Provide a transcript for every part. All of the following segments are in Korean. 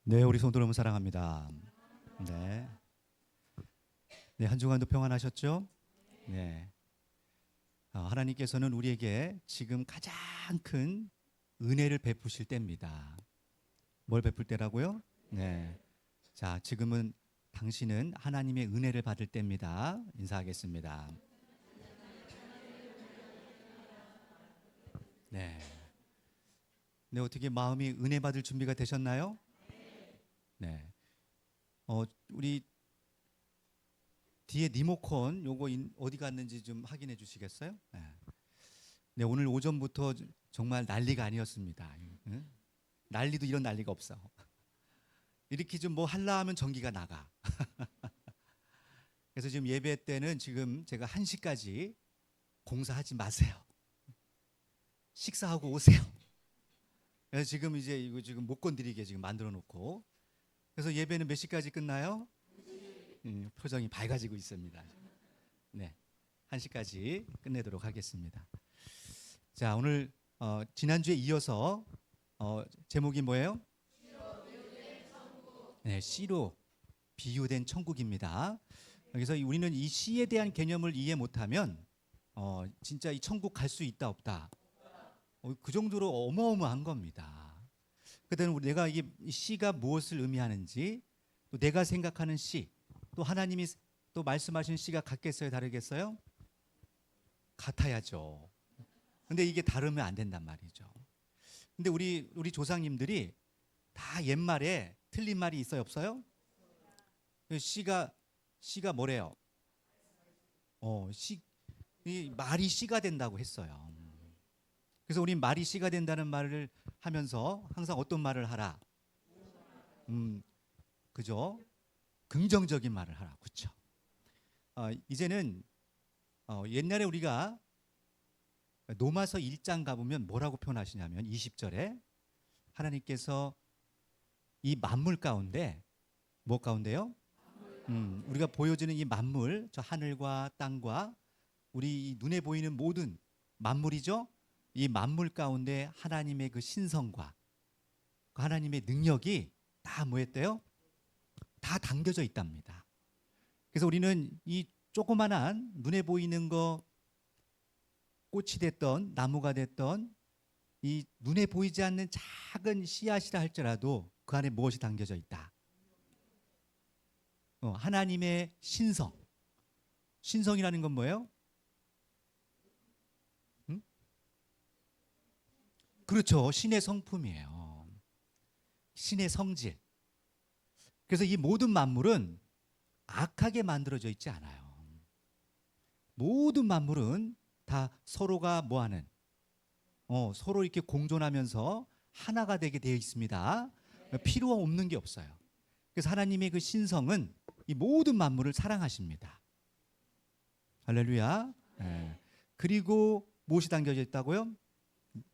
네, 우리 성도여러분 사랑합니다. 네. 네, 한 주간도 평안하셨죠? 네. 하나님께서는 우리에게 지금 가장 큰 은혜를 베푸실 때입니다. 뭘 베풀 때라고요? 네. 자, 지금은 당신은 하나님의 은혜를 받을 때입니다. 인사하겠습니다. 네. 네, 어떻게 마음이 은혜 받을 준비가 되셨나요? 네. 우리 뒤에 리모컨 요거 어디 갔는지 좀 확인해 주시겠어요? 네. 네, 오늘 오전부터 정말 난리가 아니었습니다. 응? 난리도 이런 난리가 없어. 이렇게 좀 뭐 할라 하면 전기가 나가. 그래서 지금 예배 때는 지금 제가 1시까지 공사하지 마세요. 식사하고 오세요. 그래서 지금 이제 이거 지금 못 건드리게 지금 만들어 놓고. 그래서 예배는 몇 시까지 끝나요? 표정이 밝아지고 있습니다. 네. 1시까지 끝내도록 하겠습니다. 자, 오늘 지난주에 이어서 제목이 뭐예요? 네, C로 비유된 천국입니다. 그래서 우리는 이 C에 대한 개념을 이해 못하면 진짜 이 천국 갈 수 있다 없다 그 정도로 어마어마한 겁니다. 그때는 내가 이게 C가 무엇을 의미하는지 또 내가 생각하는 C 또 하나님이 또 말씀하신 C가 같겠어요 다르겠어요? 같아야죠. 근데 이게 다르면 안 된단 말이죠. 근데 우리 조상님들이 다 옛말에 틀린 말이 있어요 없어요? 씨가 뭐래요? 씨, 이 말이 씨가 된다고 했어요. 그래서 우리 말이 씨가 된다는 말을 하면서 항상 어떤 말을 하라? 음, 그죠? 긍정적인 말을 하라. 그렇죠? 이제는 옛날에 우리가 로마서 1장 가보면 뭐라고 표현하시냐면 20절에 하나님께서 이 만물 가운데 뭐 가운데요? 우리가 보여지는 이 만물, 저 하늘과 땅과 우리 눈에 보이는 모든 만물이죠. 이 만물 가운데 하나님의 그 신성과 그 하나님의 능력이 다 뭐였대요? 다 담겨져 있답니다. 그래서 우리는 이 조그만한 눈에 보이는 거 꽃이 됐던 나무가 됐던 이 눈에 보이지 않는 작은 씨앗이라 할지라도 그 안에 무엇이 담겨져 있다. 하나님의 신성. 신성이라는 건 뭐예요? 음? 그렇죠. 신의 성품이에요. 신의 성질. 그래서 이 모든 만물은 악하게 만들어져 있지 않아요. 모든 만물은 다 서로가 뭐하는 서로 이렇게 공존하면서 하나가 되게 되어 있습니다. 필요 없는 게 없어요. 그래서 하나님의 그 신성은 이 모든 만물을 사랑하십니다. 할렐루야. 예. 그리고 무엇이 담겨져 있다고요?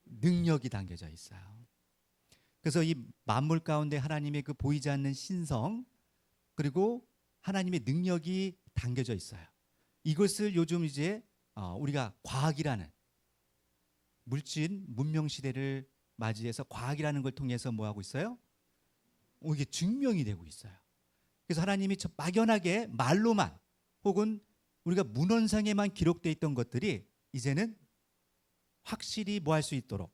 능력이 담겨져 있어요. 그래서 이 만물 가운데 하나님의 그 보이지 않는 신성 그리고 하나님의 능력이 담겨져 있어요. 이것을 요즘 이제 우리가 과학이라는 물질 문명 시대를 맞이해서 과학이라는 걸 통해서 뭐 하고 있어요? 이게 증명이 되고 있어요. 그래서 하나님이 막연하게 말로만 혹은 우리가 문헌상에만 기록되어 있던 것들이 이제는 확실히 뭐 할 수 있도록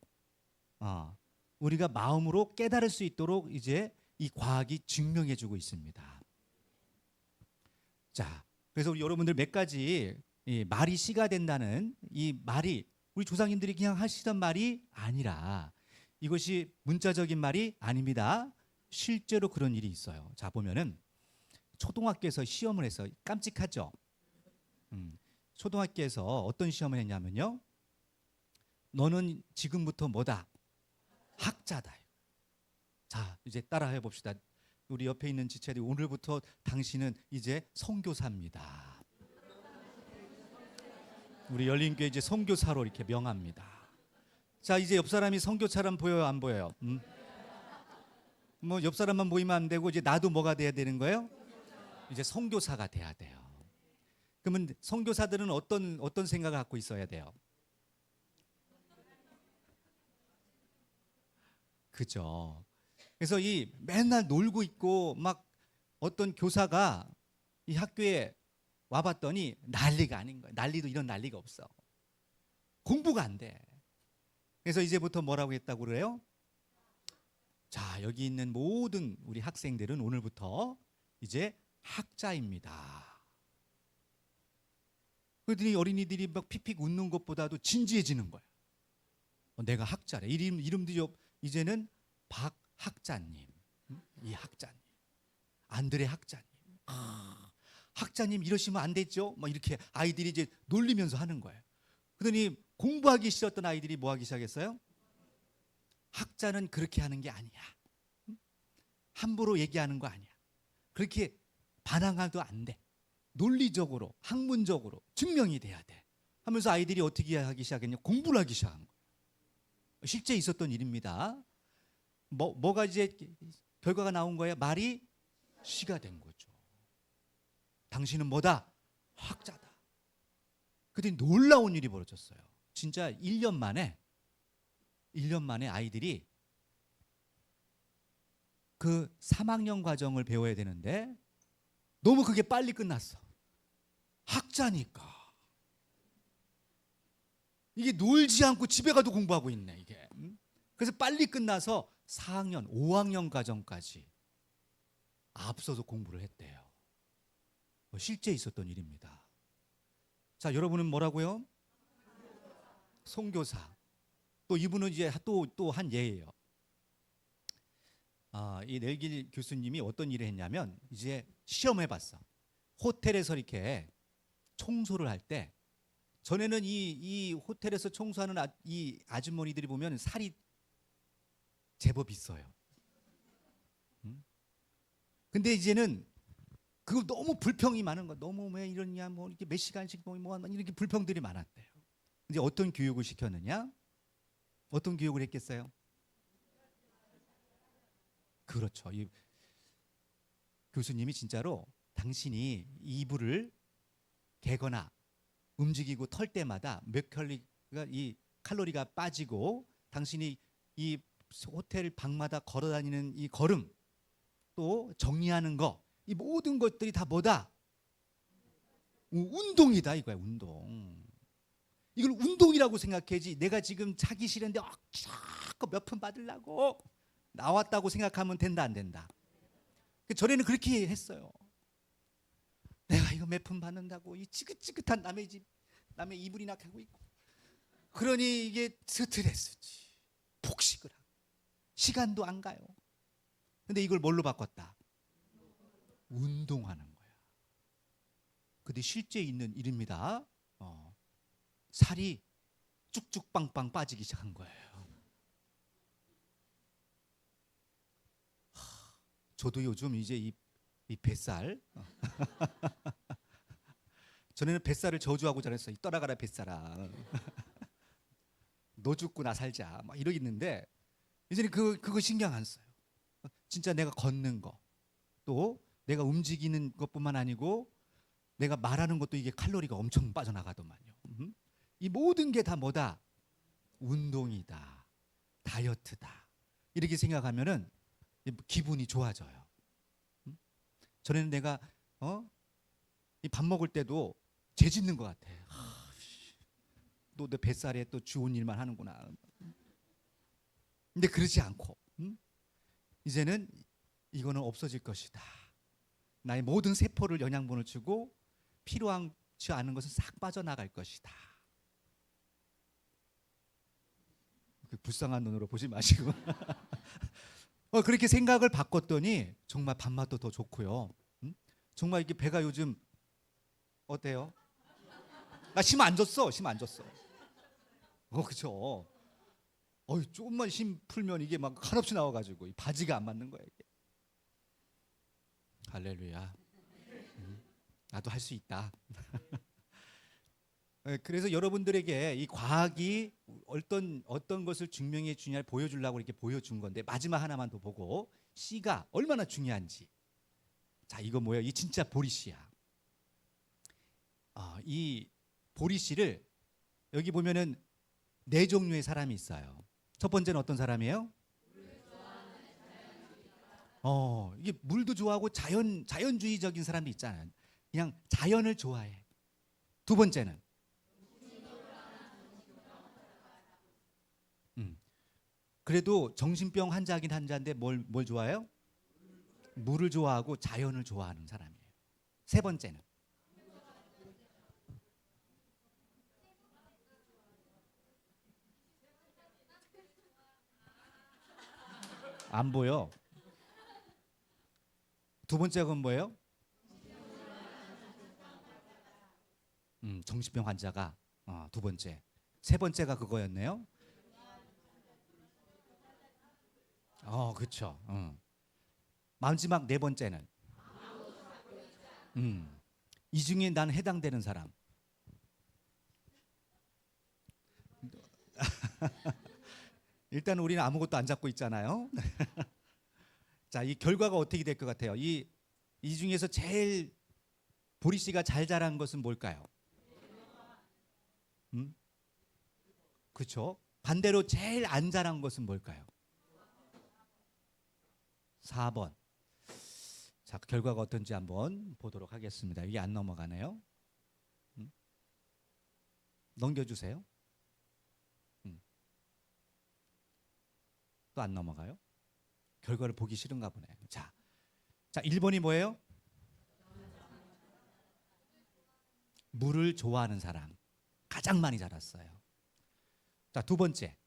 우리가 마음으로 깨달을 수 있도록 이제 이 과학이 증명해 주고 있습니다. 자, 그래서 우리 여러분들 몇 가지 이 말이 씨가 된다는 이 말이 우리 조상님들이 그냥 하시던 말이 아니라 이것이 문자적인 말이 아닙니다. 실제로 그런 일이 있어요. 자, 보면은 초등학교에서 시험을 해서 깜찍하죠. 초등학교에서 어떤 시험을 했냐면요. 너는 지금부터 뭐다? 학자다. 자, 이제 따라해 봅시다. 우리 옆에 있는 지체들이 오늘부터 당신은 이제 선교사입니다. 우리 열린교회 이제 선교사로 이렇게 명합니다. 자, 이제 옆 사람이 선교사람 보여요, 안 보여요? 뭐 옆 사람만 보이면 안 되고 이제 나도 뭐가 돼야 되는 거예요? 이제 선교사가 돼야 돼요. 그러면 선교사들은 어떤 생각을 갖고 있어야 돼요? 그죠? 그래서 이 맨날 놀고 있고 막 어떤 교사가 이 학교에 와봤더니 난리가 아닌 거예요. 난리도 이런 난리가 없어. 공부가 안 돼. 그래서 이제부터 뭐라고 했다고 그래요? 자, 여기 있는 모든 우리 학생들은 오늘부터 이제 학자입니다. 그랬더니 어린이들이 막 픽픽 웃는 것보다도 진지해지는 거야. 내가 학자래. 이름도 이제는 박학자님, 이 학자님, 안드레 학자님. 학자님 이러시면 안 됐죠? 막 이렇게 아이들이 이제 놀리면서 하는 거예요. 그러더니 공부하기 싫었던 아이들이 뭐 하기 시작했어요? 학자는 그렇게 하는 게 아니야. 함부로 얘기하는 거 아니야. 그렇게 반항해도 안 돼. 논리적으로, 학문적으로 증명이 돼야 돼. 하면서 아이들이 어떻게 하기 시작했냐? 공부를 하기 시작한 거예요. 실제 있었던 일입니다. 뭐가 이제 결과가 나온 거예요? 말이 시가 된 거죠. 당신은 뭐다? 학자다. 그때 놀라운 일이 벌어졌어요. 진짜 1년 만에 아이들이 그 3학년 과정을 배워야 되는데 너무 그게 빨리 끝났어. 학자니까. 이게 놀지 않고 집에 가도 공부하고 있네, 이게. 그래서 빨리 끝나서 4학년, 5학년 과정까지 앞서서 공부를 했대요. 실제 있었던 일입니다. 자, 여러분은 뭐라고요? 선교사. 또 이분은 이제 또 한 예예요. 이 넬길 교수님이 어떤 일을 했냐면 이제 시험해봤어. 호텔에서 이렇게 청소를 할 때 전에는 이 호텔에서 청소하는 이 아주머니들이 보면 살이 제법 있어요. 근데 이제는 그거 너무 불평이 많은 거. 너무 왜 이러냐, 뭐 이렇게 몇 시간씩 뭐 이렇게 불평들이 많았대요. 이제 어떤 교육을 시켰느냐? 어떤 교육을 했겠어요? 그렇죠. 이 교수님이 진짜로 당신이 이불을 개거나 움직이고 털 때마다 몇 칼로리가 빠지고 당신이 이 호텔 방마다 걸어 다니는 이 걸음 또 정리하는 거 이 모든 것들이 다 뭐다? 운동이다 이거야. 운동. 이걸 운동이라고 생각해야지 내가 지금 자기 싫은데 자꾸 몇 푼 받으려고 나왔다고 생각하면 된다 안 된다? 전에는 그렇게 했어요. 내가 이거 몇 푼 받는다고 이 지긋지긋한 남의 집 남의 이불이나 개고 있고 그러니 이게 스트레스지. 폭식을 하고 시간도 안 가요. 근데 이걸 뭘로 바꿨다? 운동하는 거야. 근데 실제 있는 일입니다. 살이 쭉쭉 빵빵 빠지기 시작한 거예요. 저도 요즘 이제 이 뱃살 전에는 뱃살을 저주하고 잘했어요. 떠나가라 뱃살아. 너 죽고 나 살자. 막 이러겠는데 이제는 그거 신경 안 써요. 진짜 내가 걷는 거, 또 내가 움직이는 것뿐만 아니고 내가 말하는 것도 이게 칼로리가 엄청 빠져나가더만요. 이 모든 게 다 뭐다? 운동이다. 다이어트다. 이렇게 생각하면은 기분이 좋아져요. 전에는 내가 이 밥 먹을 때도 죄 짓는 것 같아. 너 내 뱃살에 또 좋은 일만 하는구나. 근데 그러지 않고 이제는 이거는 없어질 것이다. 나의 모든 세포를 영양분을 주고 필요하지 않은 것은 싹 빠져나갈 것이다. 불쌍한 눈으로 보지 마시고 그렇게 생각을 바꿨더니 정말 밥맛도 더 좋고요. 정말 이게 배가 요즘 어때요? 나 힘 안 줬어. 힘 안 줬어. 그죠. 조금만 힘 풀면 이게 막 한없이 나와가지고 바지가 안 맞는 거야 이게. 할렐루야. 나도 할 수 있다. 그래서 여러분들에게 이 과학이 어떤 것을 증명해 주냐를 보여주려고 이렇게 보여준 건데 마지막 하나만 더 보고 씨가 얼마나 중요한지. 자, 이거 뭐예요? 이 진짜 보리씨야. 이 보리씨를 여기 보면은 4종류의 사람이 있어요. 첫 번째는 어떤 사람이에요? 이게 물도 좋아하고 자연주의적인 사람도 있잖아요. 그냥 자연을 좋아해. 두 번째는 음, 그래도 정신병 환자긴 환자인데 뭘 좋아해요? 물을 좋아하고 자연을 좋아하는 사람이에요. 세 번째는 안 보여. 두 번째가 뭐예요? 정신병 환자가 두 번째. 세 번째가 그거였네요. 그렇죠. 마지막 네 번째는 음, 이 중에 난 해당되는 사람. 일단 우리는 아무것도 안 잡고 있잖아요. 자, 이 결과가 어떻게 될 것 같아요? 이 중에서 제일 보리 씨가 잘 자란 것은 뭘까요? 음? 그렇죠. 반대로 제일 안 자란 것은 뭘까요? 4번. 자, 결과가 어떤지 한번 보도록 하겠습니다. 이게 안 넘어가네요. 음? 넘겨주세요. 또 안 넘어가요? 결과를 보기 싫은가 보네. 자, 1번이 뭐예요? 물을 좋아하는 사람. 가장 많이 자랐어요. 자, 두 번째.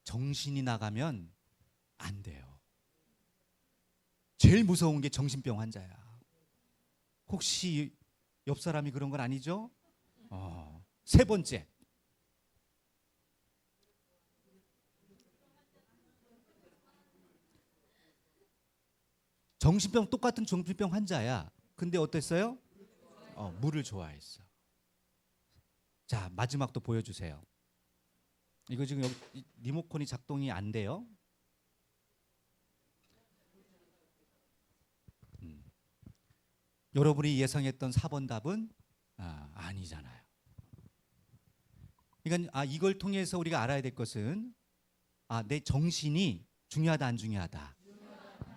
정신이 나가면 안 돼요. 제일 무서운 게 정신병 환자야. 혹시 옆 사람이 그런 건 아니죠? 세 번째. 똑같은 정신병 환자야. 근데 어땠어요? 물을 좋아했어. 자, 마지막 또 보여주세요. 이거 지금 여기 리모컨이 작동이 안 돼요. 여러분이 예상했던 4번 답은 아니잖아요. 그러니까 이걸 통해서 우리가 알아야 될 것은 내 정신이 중요하다 안 중요하다.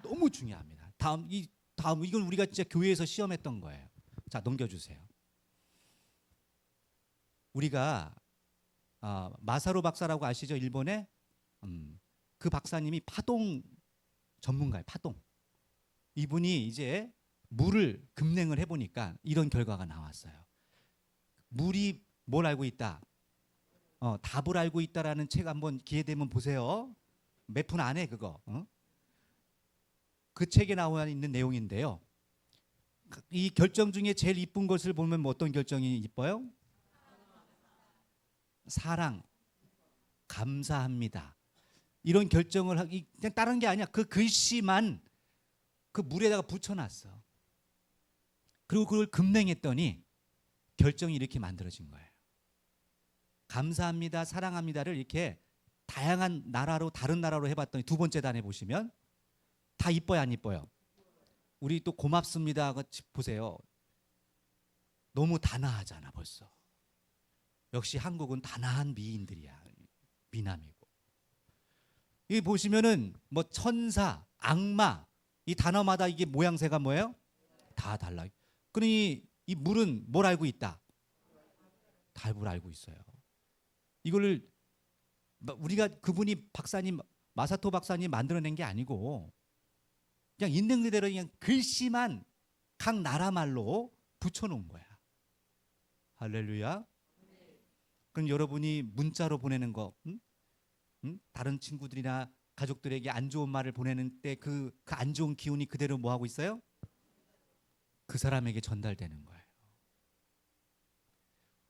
너무 중요합니다. 다음 이건 우리가 진짜 교회에서 시험했던 거예요. 자, 넘겨주세요. 우리가 마사로 박사라고 아시죠? 일본에 그 박사님이 파동 전문가예요. 파동. 이분이 이제 물을 급냉을 해보니까 이런 결과가 나왔어요. 물이 뭘 알고 있다? 답을 알고 있다라는 책 한번 기회 되면 보세요. 몇 분 안에 그거. 그 책에 나와 있는 내용인데요. 이 결정 중에 제일 이쁜 것을 보면 뭐 어떤 결정이 이뻐요? 사랑, 감사합니다. 이런 결정을 하기 그냥 다른 게 아니야. 그 글씨만 그 물에다가 붙여놨어. 그리고 그걸 급냉했더니 결정이 이렇게 만들어진 거예요. 감사합니다, 사랑합니다를 이렇게 다양한 나라로 다른 나라로 해봤더니 두 번째 단에 보시면 다 이뻐요, 안 이뻐요? 우리 또 고맙습니다 보세요. 너무 단아하잖아 벌써. 역시 한국은 단아한 미인들이야. 미남이고. 여기 보시면은 뭐 천사, 악마 이 단어마다 이게 모양새가 뭐예요? 다 달라요. 그러니 이 물은 뭘 알고 있다? 답을 알고 있어요. 이거를 우리가 그분이 박사님 마사토 박사님 만들어낸 게 아니고 그냥 있는 그대로 그냥 글씨만 각 나라 말로 붙여놓은 거야. 할렐루야. 그럼 여러분이 문자로 보내는 거, 다른 친구들이나 가족들에게 안 좋은 말을 보내는 때 그 안 좋은 기운이 그대로 뭐 하고 있어요? 그 사람에게 전달되는 거예요.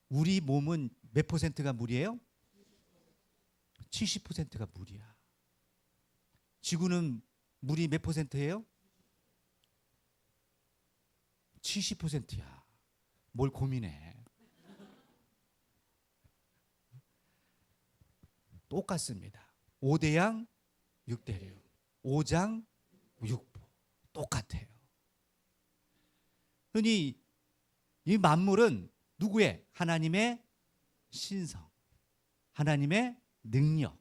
우리 몸은 몇 퍼센트가 물이에요? 70%가 물이야. 지구는 물이 몇 퍼센트예요? 70%야. 뭘 고민해. 똑같습니다. 5대양 6대류. 5장 6보. 똑같아요. 그러니 이 만물은 누구의? 하나님의 신성, 하나님의 능력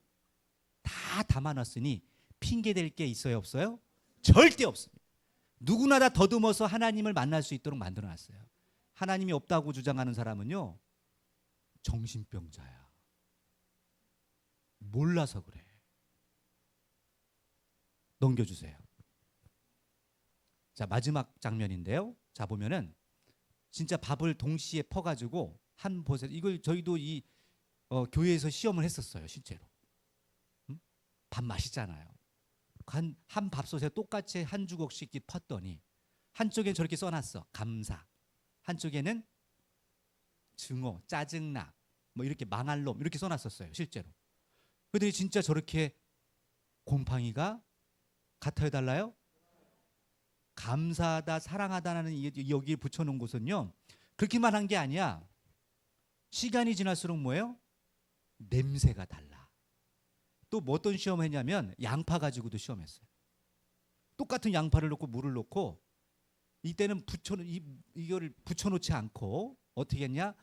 다 다 담아놨으니 핑계 댈 게 있어요, 없어요? 절대 없습니다. 누구나 다 더듬어서 하나님을 만날 수 있도록 만들어놨어요. 하나님이 없다고 주장하는 사람은요, 정신병자야. 몰라서 그래. 넘겨주세요. 자, 마지막 장면인데요. 자, 보면은 진짜 밥을 동시에 퍼가지고 한 보세, 이걸 저희도 이 교회에서 시험을 했었어요, 실제로. 밥 맛있잖아요. 한 밥솥에 똑같이 한 주걱씩 퍼더니 한쪽엔 저렇게 써놨어, 감사. 한쪽에는 증오, 짜증나, 뭐 이렇게 망할 놈 이렇게 써놨었어요, 실제로. 그들이 진짜 저렇게 곰팡이가 같아요, 달라요? 감사하다, 사랑하다는 여기에 붙여놓은 곳은요, 그렇게만 한 게 아니야. 시간이 지날수록 뭐예요? 냄새가 달라. 또 뭐 어떤 시험을 했냐면 양파 가지고도 시험했어요. 똑같은 양파를 넣고 물을 넣고 이때는 이거를 붙여놓지 않고 어떻게 했냐?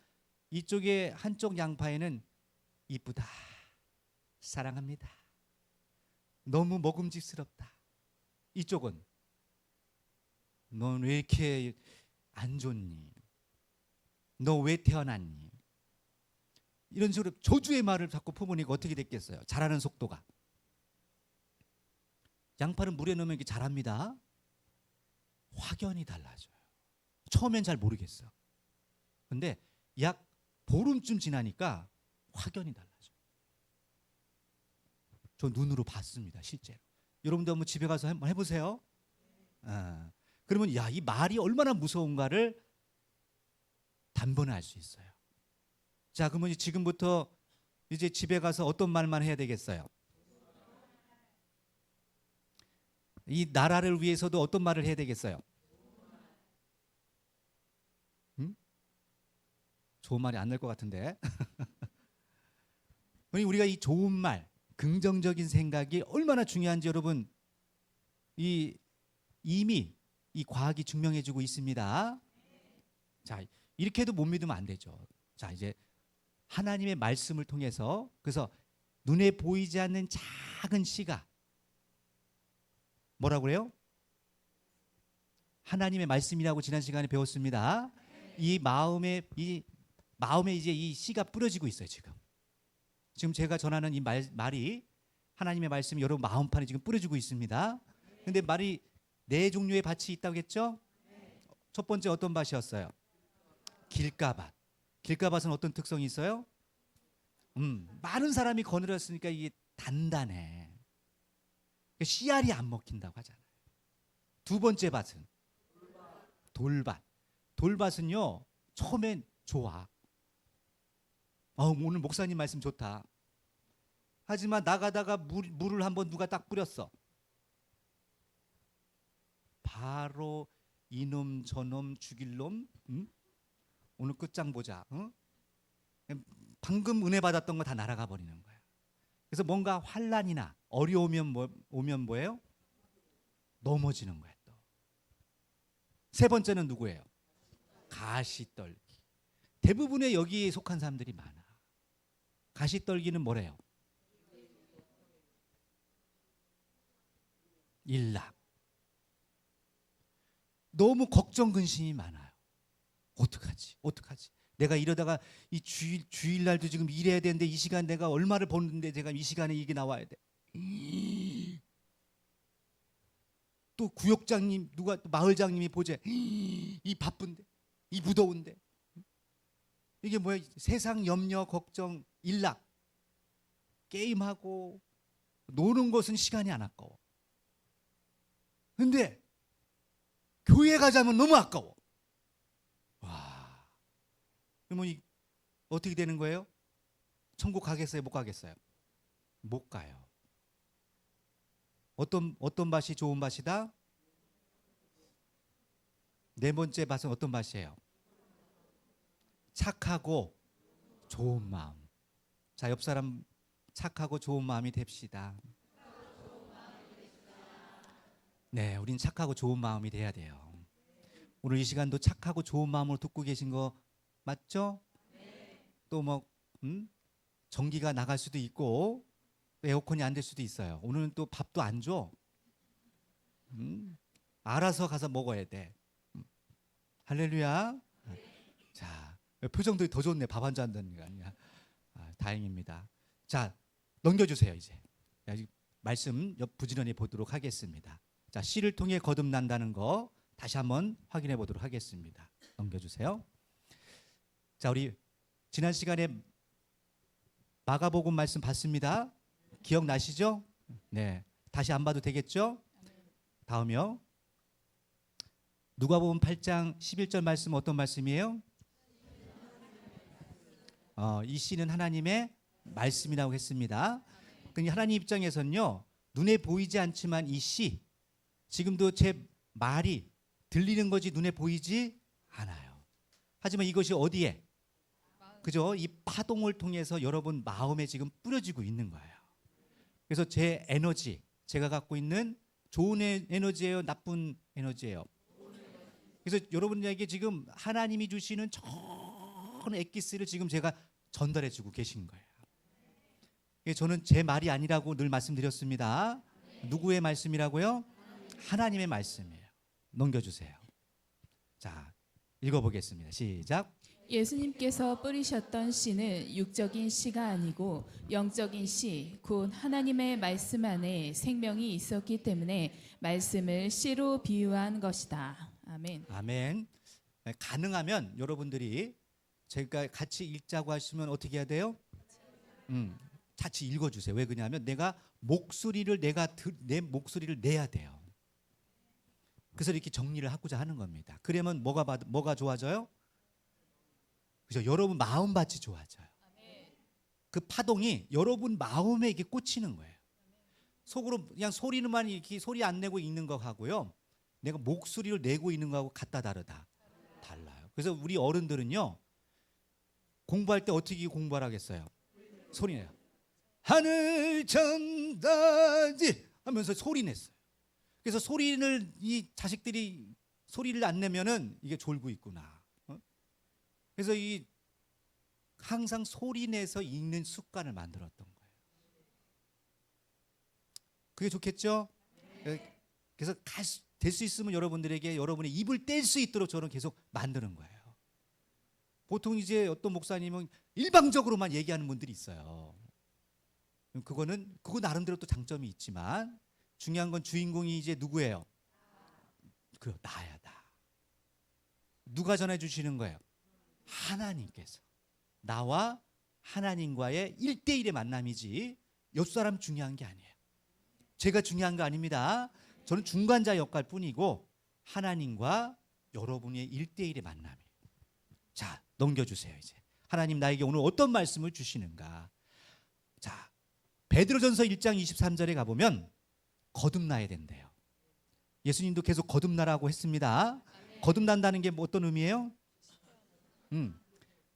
이쪽에 한쪽 양파에는 이쁘다, 사랑합니다, 너무 먹음직스럽다. 이쪽은 넌 왜 이렇게 안 좋니? 너 왜 태어났니? 이런 식으로 저주의 말을 자꾸 품으니까 어떻게 됐겠어요? 자라는 속도가. 양파를 물에 넣으면 이게 자랍니다. 확연히 달라져요. 처음엔 잘 모르겠어. 근데 약 보름쯤 지나니까 확연히 달라져요. 저 눈으로 봤습니다, 실제로. 여러분도 한번 집에 가서 한번 해보세요. 그러면 야, 이 말이 얼마나 무서운가를 단번에 알 수 있어요. 자, 그러면 지금부터 이제 집에 가서 어떤 말만 해야 되겠어요? 이 나라를 위해서도 어떤 말을 해야 되겠어요? 좋은 말이 안 날 것 같은데. 우리가 이 좋은 말, 긍정적인 생각이 얼마나 중요한지 여러분, 이미 이 과학이 증명해주고 있습니다. 자, 이렇게 해도 못 믿으면 안 되죠. 자, 이제 하나님의 말씀을 통해서, 그래서 눈에 보이지 않는 작은 씨가 뭐라고 그래요? 하나님의 말씀이라고 지난 시간에 배웠습니다. 이 마음에 이제 이 씨가 뿌려지고 있어요, 지금. 지금 제가 전하는 이 말이 하나님의 말씀이 여러분 마음판에 지금 뿌려지고 있습니다. 근데 말이 네 종류의 밭이 있다고 했죠? 첫 번째 어떤 밭이었어요? 길가밭. 길가밭은 어떤 특성이 있어요? 많은 사람이 거느렸으니까 이게 단단해. 씨알이 안 먹힌다고 하잖아요. 두 번째 밭은 돌밭. 돌밭은요, 처음엔 좋아. 오늘 목사님 말씀 좋다. 하지만 나가다가 물을 한번 누가 딱 뿌렸어. 바로 이놈 저놈 죽일 놈, 오늘 끝장 보자. 방금 은혜 받았던 거 다 날아가 버리는 거야. 그래서 뭔가 환난이나 어려우면 오면 뭐예요? 넘어지는 거예요. 또 세 번째는 누구예요? 가시떨기. 대부분의 여기에 속한 사람들이 많아. 가시떨기는 뭐래요? 일락. 너무 걱정 근심이 많아요. 어떡하지? 내가 이러다가 이 주일날도 지금 일해야 되는데 이 시간 내가 얼마를 버는데 제가 이 시간에 이게 나와야 돼. 또 구역장님, 누가 마을장님이 보재. 이 바쁜데, 이 무더운데. 이게 뭐야? 세상 염려, 걱정, 일락. 게임하고 노는 것은 시간이 안 아까워. 근데 교회 가자면 너무 아까워. 와. 그러면 어떻게 되는 거예요? 천국 가겠어요? 못 가겠어요? 못 가요. 어떤 밭이 좋은 밭이다? 네 번째 밭은 어떤 밭이에요? 착하고 좋은 마음. 자, 옆 사람 착하고 좋은 마음이 됩시다. 네, 우린 착하고 좋은 마음이 돼야 돼요. 오늘 이 시간도 착하고 좋은 마음으로 듣고 계신 거 맞죠? 또 뭐 전기가 나갈 수도 있고 에어컨이 안 될 수도 있어요. 오늘은 또 밥도 안 줘. 알아서 가서 먹어야 돼. 할렐루야. 자, 표정들이 더 좋네. 밥 한 잔 한다는 게 아니야. 다행입니다. 자, 넘겨주세요 이제. 말씀 부지런히 보도록 하겠습니다. 자, 씨를 통해 거듭난다는 거 다시 한번 확인해 보도록 하겠습니다. 넘겨주세요. 자, 우리 지난 시간에 마가복음 말씀 봤습니다. 기억나시죠? 네, 다시 안 봐도 되겠죠? 다음이요. 누가복음 8장 11절 말씀 어떤 말씀이에요? 이 씨는 하나님의 말씀이라고 했습니다. 그러니까 하나님 입장에서는요, 눈에 보이지 않지만 이 씨, 지금도 제 말이 들리는 거지 눈에 보이지 않아요. 하지만 이것이 어디에? 그죠? 이 파동을 통해서 여러분 마음에 지금 뿌려지고 있는 거예요. 그래서 제 에너지, 제가 갖고 있는 좋은 에너지예요, 나쁜 에너지예요. 그래서 여러분에게 지금 하나님이 주시는 좋은 엑기스를 지금 제가 전달해주고 계신 거예요. 저는 제 말이 아니라고 늘 말씀드렸습니다. 누구의 말씀이라고요? 하나님의 말씀이에요. 넘겨주세요. 자, 읽어보겠습니다. 시작. 예수님께서 뿌리셨던 씨는 육적인 씨가 아니고 영적인 씨, 곧 하나님의 말씀 안에 생명이 있었기 때문에 말씀을 씨로 비유한 것이다. 아멘. 아멘. 가능하면 여러분들이 제가 같이 읽자고 하시면 어떻게 해야 돼요? 같이 읽어주세요. 왜 그러냐면 내 목소리를 내야 돼요. 그래서 이렇게 정리를 하고자 하는 겁니다. 그러면 뭐가 좋아져요? 그죠? 여러분 마음밭이 좋아져요. 그 파동이 여러분 마음에 이렇게 꽂히는 거예요. 속으로 그냥 소리는만 이렇게 소리 안 내고 있는 거 하고요, 내가 목소리를 내고 있는 거하고 같다 다르다 달라요. 그래서 우리 어른들은요, 공부할 때 어떻게 공부하라겠어요? 소리 내요. 하늘 전다지 하면서 소리 냈어요. 그래서 소리를 이 자식들이 소리를 안 내면은 이게 졸고 있구나. 그래서 이 항상 소리 내서 읽는 습관을 만들었던 거예요. 그게 좋겠죠? 그래서 될 수 있으면 여러분들에게 여러분의 입을 뗄 수 있도록 저는 계속 만드는 거예요. 보통 이제 어떤 목사님은 일방적으로만 얘기하는 분들이 있어요. 그거 나름대로 또 장점이 있지만 중요한 건 주인공이 이제 누구예요? 나야, 나. 누가 전해 주시는 거예요? 하나님께서. 나와 하나님과의 1대1의 만남이지 옆 사람 중요한 게 아니에요. 제가 중요한 거 아닙니다. 저는 중간자 역할 뿐이고 하나님과 여러분의 1대1의 만남이에요. 자, 넘겨주세요. 이제 하나님 나에게 오늘 어떤 말씀을 주시는가. 자, 베드로전서 1장 23절에 가보면 거듭나야 된대요. 예수님도 계속 거듭나라고 했습니다. 거듭난다는 게 어떤 의미예요?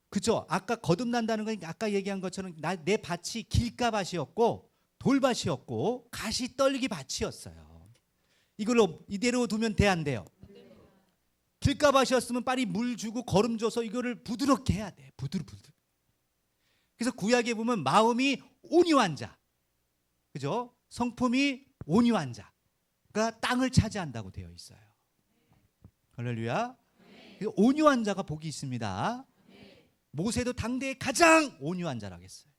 그죠? 아까 거듭난다는 건 아까 얘기한 것처럼 내 밭이 길가밭이었고 돌밭이었고 가시 떨기 밭이었어요. 이걸로 이대로 두면 돼, 안 돼요? 길가밭이었으면 빨리 물 주고 거름 줘서 이거를 부드럽게 해야 돼. 부드럽게. 그래서 구약에 보면 마음이 온유한 자, 그죠? 성품이 온유한 자가 땅을 차지한다고 되어 있어요. 할렐루야. 온유한 자가 복이 있습니다. 모세도 당대의 가장 온유한 자라고 했어요.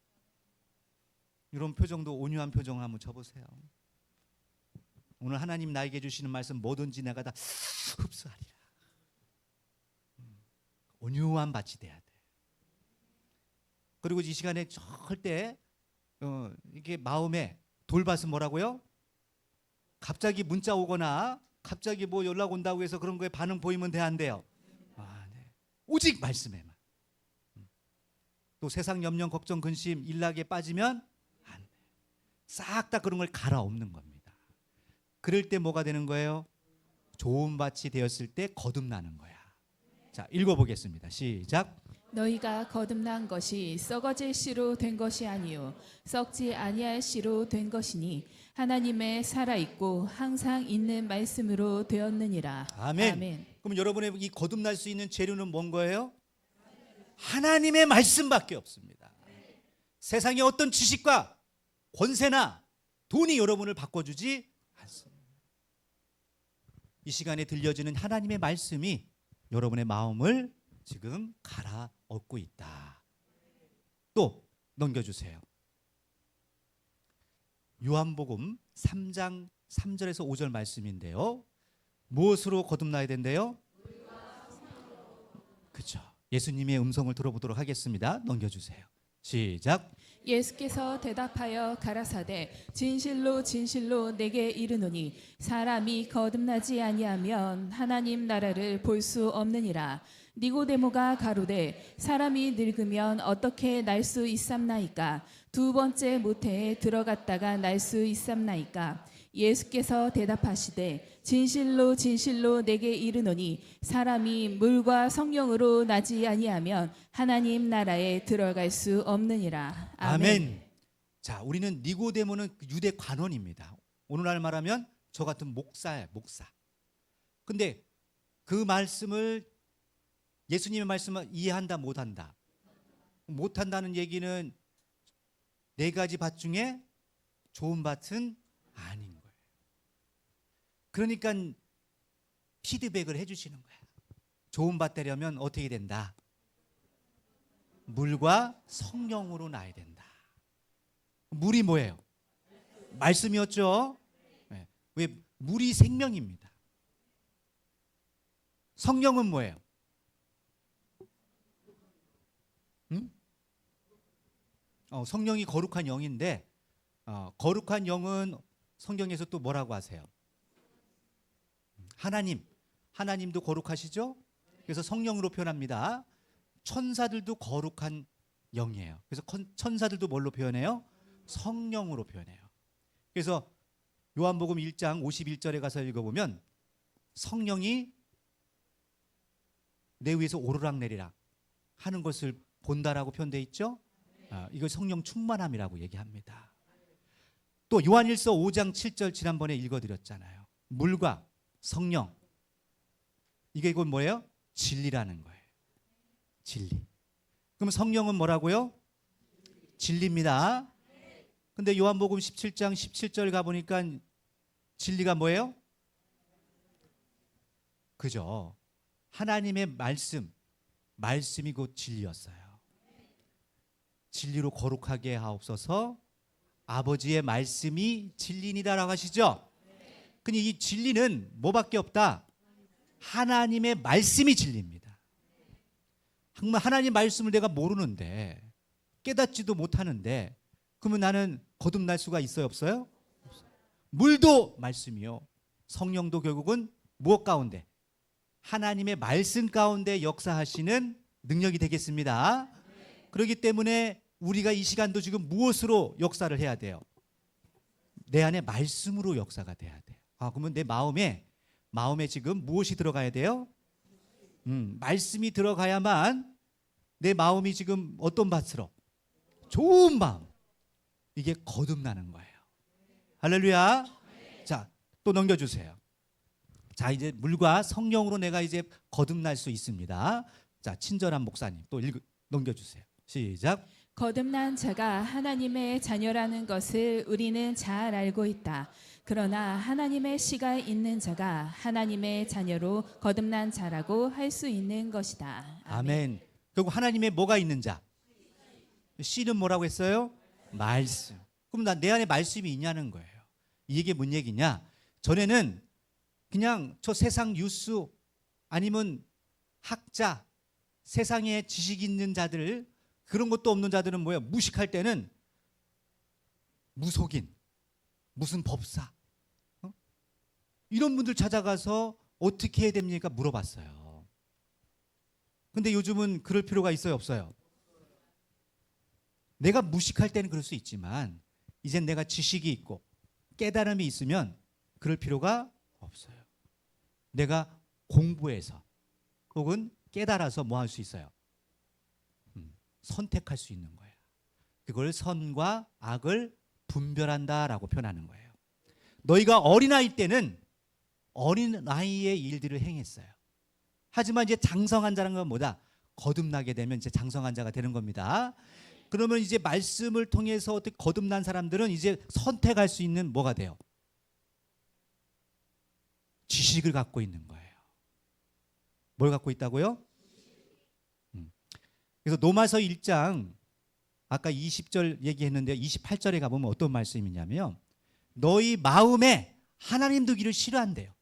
이런 표정도 온유한 표정 한번 쳐보세요. 오늘 하나님 나에게 주시는 말씀 뭐든지 내가 다 흡수하리라. 온유한 밭이 돼야 돼. 그리고 이 시간에 절대 이게 마음에 돌밭은 뭐라고요? 갑자기 문자 오거나 갑자기 뭐 연락 온다고 해서 그런 거에 반응 보이면 돼, 안 돼요? 네. 오직 말씀에만. 또 세상 염려 걱정 근심 일락에 빠지면 안 돼. 싹 다 그런 걸 갈아엎는 겁니다. 그럴 때 뭐가 되는 거예요? 좋은 밭이 되었을 때 거듭나는 거야. 자, 읽어보겠습니다. 시작. 너희가 거듭난 것이 썩어질 씨로 된 것이 아니요 썩지 아니할 씨로 된 것이니 하나님의 살아있고 항상 있는 말씀으로 되었느니라. 아멘. 아멘. 그럼 여러분의 이 거듭날 수 있는 재료는 뭔 거예요? 하나님의 말씀밖에 없습니다. 세상의 어떤 지식과 권세나 돈이 여러분을 바꿔주지 않습니다. 이 시간에 들려지는 하나님의 말씀이 여러분의 마음을 지금 갈아엎고 있다. 또 넘겨주세요. 요한복음 3장 3절에서 5절 말씀인데요. 무엇으로 거듭나야 된대요? 그렇죠. 예수님의 음성을 들어보도록 하겠습니다. 넘겨주세요. 시작. 예수께서 대답하여 가라사대 진실로 진실로 내게 이르노니 사람이 거듭나지 아니하면 하나님 나라를 볼 수 없느니라. 니고데모가 가로되 사람이 늙으면 어떻게 날 수 있삼나이까? 두 번째 모태에 들어갔다가 날 수 있삼나이까? 예수께서 대답하시되 진실로 진실로 내게 이르노니 사람이 물과 성령으로 나지 아니하면 하나님 나라에 들어갈 수 없느니라. 아멘. 자, 우리는 니고데모는 유대 관원입니다. 오늘날 말하면 저 같은 목사예요, 목사. 근데 그 말씀을 예수님의 말씀을 이해한다 못한다. 못한다는 얘기는 네 가지 밭 중에 좋은 밭은 아닌 거예요. 그러니까 피드백을 해주시는 거예요. 좋은 밭 되려면 어떻게 된다? 물과 성령으로 나야 된다. 물이 뭐예요? 말씀이었죠. 네. 왜? 물이 생명입니다. 성령은 뭐예요? 성령이 거룩한 영인데 거룩한 영은 성경에서 또 뭐라고 하세요? 하나님도 거룩하시죠? 그래서 성령으로 표현합니다. 천사들도 거룩한 영이에요. 그래서 천사들도 뭘로 표현해요? 성령으로 표현해요. 그래서 요한복음 1장 51절에 가서 읽어보면 성령이 내 위에서 오르락내리락 하는 것을 본다라고 표현되어 있죠. 이걸 성령 충만함이라고 얘기합니다. 또 요한일서 5장 7절 지난번에 읽어드렸잖아요. 물과 성령, 이게 이건 뭐예요? 진리라는 거예요. 진리. 그럼 성령은 뭐라고요? 진리입니다. 근데 요한복음 17장 17절 가보니까 진리가 뭐예요? 그죠? 하나님의 말씀이 곧 진리였어요. 진리로 거룩하게 하옵소서. 아버지의 말씀이 진리니다라고 하시죠? 근데 이 진리는 뭐밖에 없다? 하나님의 말씀이 진리입니다. 하나님 말씀을 내가 모르는데 깨닫지도 못하는데 그러면 나는 거듭날 수가 있어요, 없어요? 물도 말씀이요. 성령도 결국은 무엇 가운데? 하나님의 말씀 가운데 역사하시는 능력이 되겠습니다. 그렇기 때문에 우리가 이 시간도 지금 무엇으로 역사를 해야 돼요? 내 안에 말씀으로 역사가 돼야 돼요. 그러면 내 마음에 지금 무엇이 들어가야 돼요? 말씀이 들어가야만 내 마음이 지금 어떤 밭으로? 좋은 마음. 이게 거듭나는 거예요. 할렐루야. 자, 또 넘겨주세요. 자, 이제 물과 성령으로 내가 이제 거듭날 수 있습니다. 자, 친절한 목사님 또 넘겨주세요. 시작. 거듭난 자가 하나님의 자녀라는 것을 우리는 잘 알고 있다. 그러나 하나님의 씨가 있는 자가 하나님의 자녀로 거듭난 자라고 할 수 있는 것이다. 아멘. 결국 하나님의 뭐가 있는 자? 씨는 뭐라고 했어요? 말씀. 그럼 내 안에 말씀이 있냐는 거예요. 이게 뭔 얘기냐? 전에는 그냥 저 세상 뉴스 아니면 학자, 세상에 지식 있는 자들, 그런 것도 없는 자들은 뭐예요? 무식할 때는 무속인, 무슨 법사, 이런 분들 찾아가서 어떻게 해야 됩니까? 물어봤어요. 근데 요즘은 그럴 필요가 있어요, 없어요? 내가 무식할 때는 그럴 수 있지만 이젠 내가 지식이 있고 깨달음이 있으면 그럴 필요가 없어요. 내가 공부해서 혹은 깨달아서 뭐 할 수 있어요? 선택할 수 있는 거예요. 그걸 선과 악을 분별한다라고 표현하는 거예요. 너희가 어린아이 때는 어린아이의 일들을 행했어요. 하지만 이제 장성한 자라는 건 뭐다? 거듭나게 되면 이제 장성한 자가 되는 겁니다. 그러면 이제 말씀을 통해서 어떻게 거듭난 사람들은 이제 선택할 수 있는 뭐가 돼요? 지식을 갖고 있는 거예요. 뭘 갖고 있다고요? 그래서 로마서 1장 아까 20절 얘기했는데 28절에 가보면 어떤 말씀이냐면 너희 마음에 하나님 두기를 싫어한대요.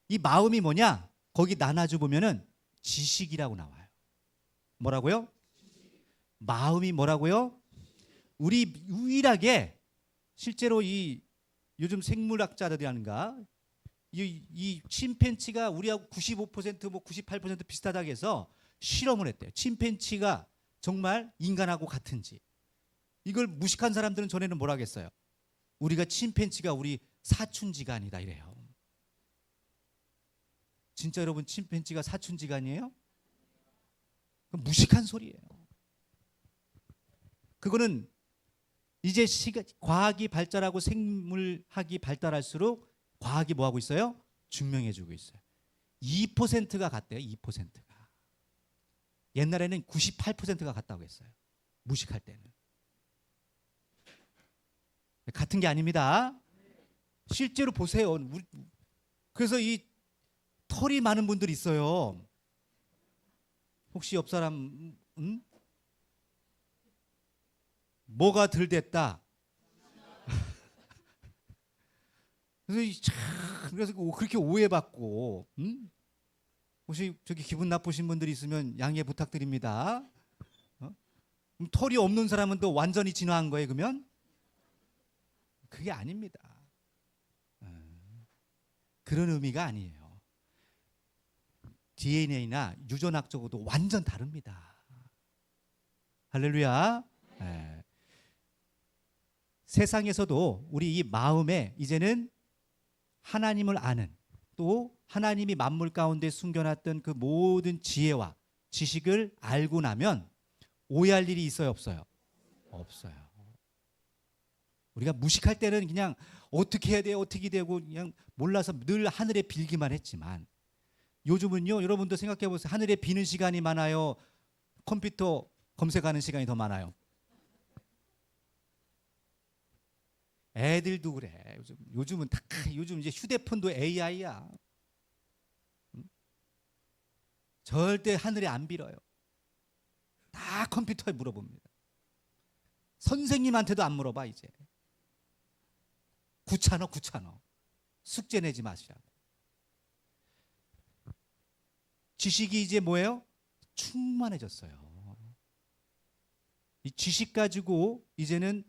이 마음이 뭐냐? 거기 나눠줘 보면은 지식이라고 나와요. 뭐라고요? 마음이 뭐라고요? 우리 유일하게 실제로 이 요즘 생물학자들이라는가 이 침팬치가 우리하고 95% 뭐 98% 비슷하다고 해서 실험을 했대요. 침팬치가 정말 인간하고 같은지. 이걸 무식한 사람들은 전에는 뭐라 하겠어요? 우리가 침팬치가 우리 사춘지간이다 이래요. 진짜 여러분 침팬치가 사춘지간이에요? 무식한 소리예요. 그거는 이제 과학이 발달하고 생물학이 발달할수록 과학이 뭐하고 있어요? 증명해주고 있어요. 2%가 같대요. 2%가. 옛날에는 98%가 같다고 했어요. 무식할 때는. 같은 게 아닙니다. 실제로 보세요. 그래서 이 털이 많은 분들이 있어요. 혹시 옆 사람 뭐가 덜 됐다. 그래서 그렇게 오해받고 혹시 저기 기분 나쁘신 분들이 있으면 양해 부탁드립니다. 털이 없는 사람은 또 완전히 진화한 거예요, 그러면? 그게 아닙니다. 그런 의미가 아니에요. DNA나 유전학적으로도 완전 다릅니다. 할렐루야. 네. 세상에서도 우리 이 마음에 이제는 하나님을 아는 또 하나님이 만물 가운데 숨겨놨던 그 모든 지혜와 지식을 알고 나면 오해할 일이 있어요, 없어요? 없어요. 우리가 무식할 때는 그냥 어떻게 해야 돼요, 어떻게 되고 그냥 몰라서 늘 하늘에 빌기만 했지만 요즘은요, 여러분도 생각해 보세요. 하늘에 비는 시간이 많아요, 컴퓨터 검색하는 시간이 더 많아요? 애들도 그래. 요즘은 요즘 이제 휴대폰도 AI야. 절대 하늘에 안 빌어요. 다 컴퓨터에 물어봅니다. 선생님한테도 안 물어봐 이제. 귀찮아. 숙제 내지 마시라고. 지식이 이제 뭐예요? 충만해졌어요. 이 지식 가지고 이제는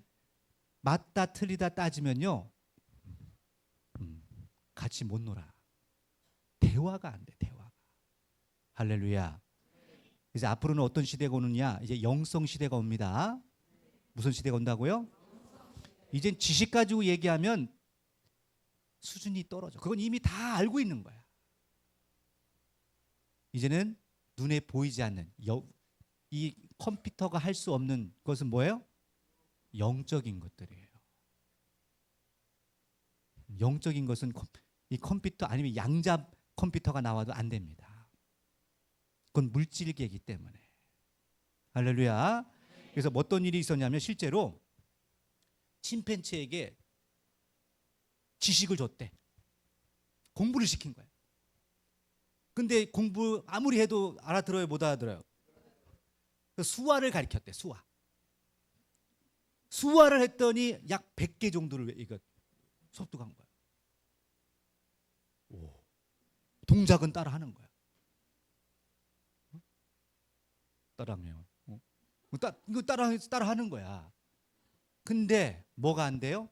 맞다 틀리다 따지면요, 같이 못 놀아. 대화가 안 돼, 대화가. 할렐루야. 이제 앞으로는 어떤 시대가 오느냐? 이제 영성 시대가 옵니다. 무슨 시대가 온다고요? 이젠 지식 가지고 얘기하면 수준이 떨어져. 그건 이미 다 알고 있는 거야. 이제는 눈에 보이지 않는 이 컴퓨터가 할 수 없는 것은 뭐예요? 영적인 것들이에요. 영적인 것은 이 컴퓨터 아니면 양자 컴퓨터가 나와도 안 됩니다. 그건 물질계이기 때문에. 할렐루야. 그래서 어떤 일이 있었냐면 실제로 침팬치에게 지식을 줬대. 공부를 시킨 거야. 근데 공부 아무리 해도 알아들어요, 못 알아들어요? 수화를 가르쳤대. 수화를 했더니 약 100개 정도를 이거 습득한 거야. 동작은 따라하는 거야. 따라하면 이거 따라하는 거야. 근데 뭐가 안 돼요?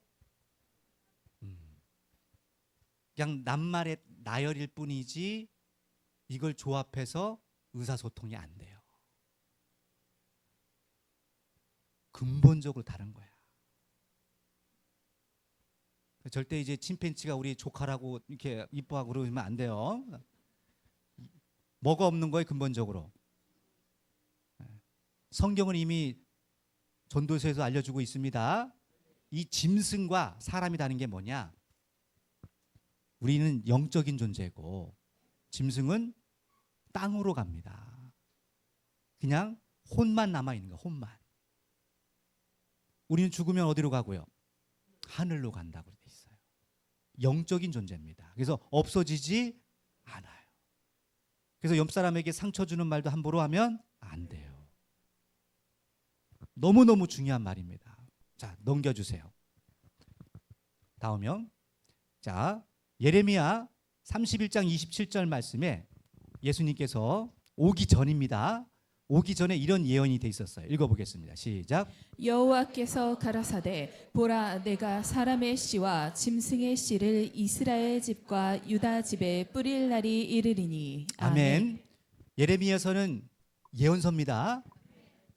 그냥 낱말의 나열일 뿐이지 이걸 조합해서 의사소통이 안 돼요. 근본적으로 다른 거야. 절대 이제 침팬치가 우리 조카라고 이렇게 이뻐하고 그러면 안 돼요. 뭐가 없는 거예요, 근본적으로? 성경은 이미 전도서에서 알려주고 있습니다. 이 짐승과 사람이 다른 게 뭐냐? 우리는 영적인 존재고 짐승은 땅으로 갑니다. 그냥 혼만 남아 있는 거야. 혼만. 우리는 죽으면 어디로 가고요? 하늘로 간다고 돼 있어요. 영적인 존재입니다. 그래서 없어지지 않아요. 그래서 옆 사람에게 상처 주는 말도 함부로 하면 안 돼요. 너무너무 중요한 말입니다. 자, 넘겨주세요. 다음은 자, 예레미야 31장 27절 말씀에 예수님께서 오기 전입니다. 오기 전에 이런 예언이 돼 있었어요. 읽어보겠습니다. 시작. 여호와께서 가라사대 보라 내가 사람의 씨와 짐승의 씨를 이스라엘 집과 유다 집에 뿌릴 날이 이르리니. 아멘. 예레미야서는 예언서입니다.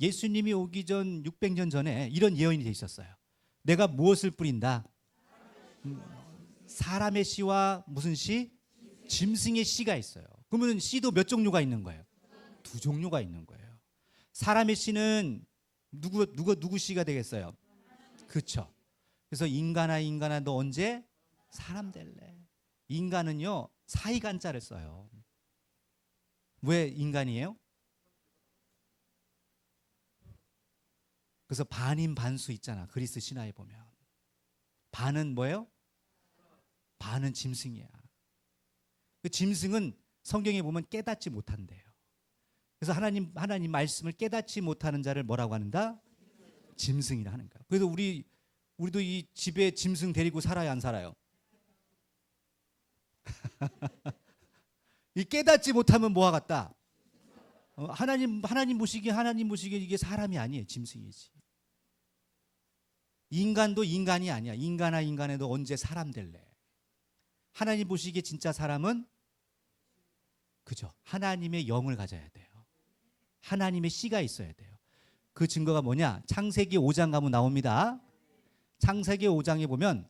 예수님이 오기 전 600년 전에 이런 예언이 돼 있었어요. 내가 무엇을 뿌린다? 사람의 씨와 무슨 씨? 짐승의 씨가 있어요. 그러면 씨도 몇 종류가 있는 거예요? 두 종류가 있는 거예요. 사람의 씨는 누구 씨가 되겠어요? 그렇죠. 그래서 인간아 너 언제 사람 될래? 인간은요 사이간자를 써요. 왜 인간이에요? 그래서 반인 반수 있잖아. 그리스 신화에 보면 반은 뭐예요? 반은 짐승이야. 그 짐승은 성경에 보면 깨닫지 못한대요. 그래서 하나님 말씀을 깨닫지 못하는 자를 뭐라고 하는가? 짐승이라 하는 거야. 그래서 우리도 이 집에 짐승 데리고 살아야 안 살아요? 이 깨닫지 못하면 뭐와 같다? 하나님 보시기에 이게 사람이 아니에요. 짐승이지. 인간도 인간이 아니야. 인간에도 언제 사람 될래? 하나님 보시기에 진짜 사람은 그죠. 하나님의 영을 가져야 돼요. 하나님의 씨가 있어야 돼요. 그 증거가 뭐냐? 창세기 5장 가면 나옵니다. 창세기 5장에 보면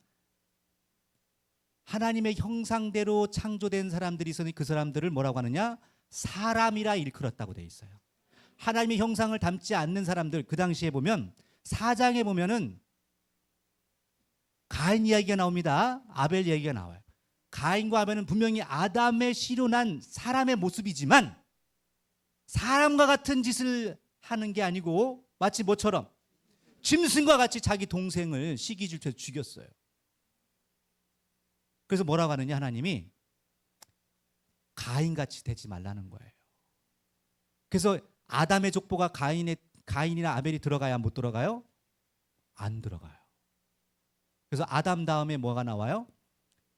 하나님의 형상대로 창조된 사람들이 있으니 그 사람들을 뭐라고 하느냐? 사람이라 일컬었다고 돼 있어요. 하나님의 형상을 담지 않는 사람들, 그 당시에 보면 4장에 보면은 가인 이야기가 나옵니다. 아벨 이야기가 나와요. 가인과 아벨은 분명히 아담의 씨로 난 사람의 모습이지만 사람과 같은 짓을 하는 게 아니고 마치 뭐처럼 짐승과 같이 자기 동생을 시기 질투해서 죽였어요. 그래서 뭐라고 하느냐? 하나님이 가인같이 되지 말라는 거예요. 그래서 아담의 족보가 가인이나 아벨이 들어가야 못 들어가요? 안 들어가요. 그래서 아담 다음에 뭐가 나와요?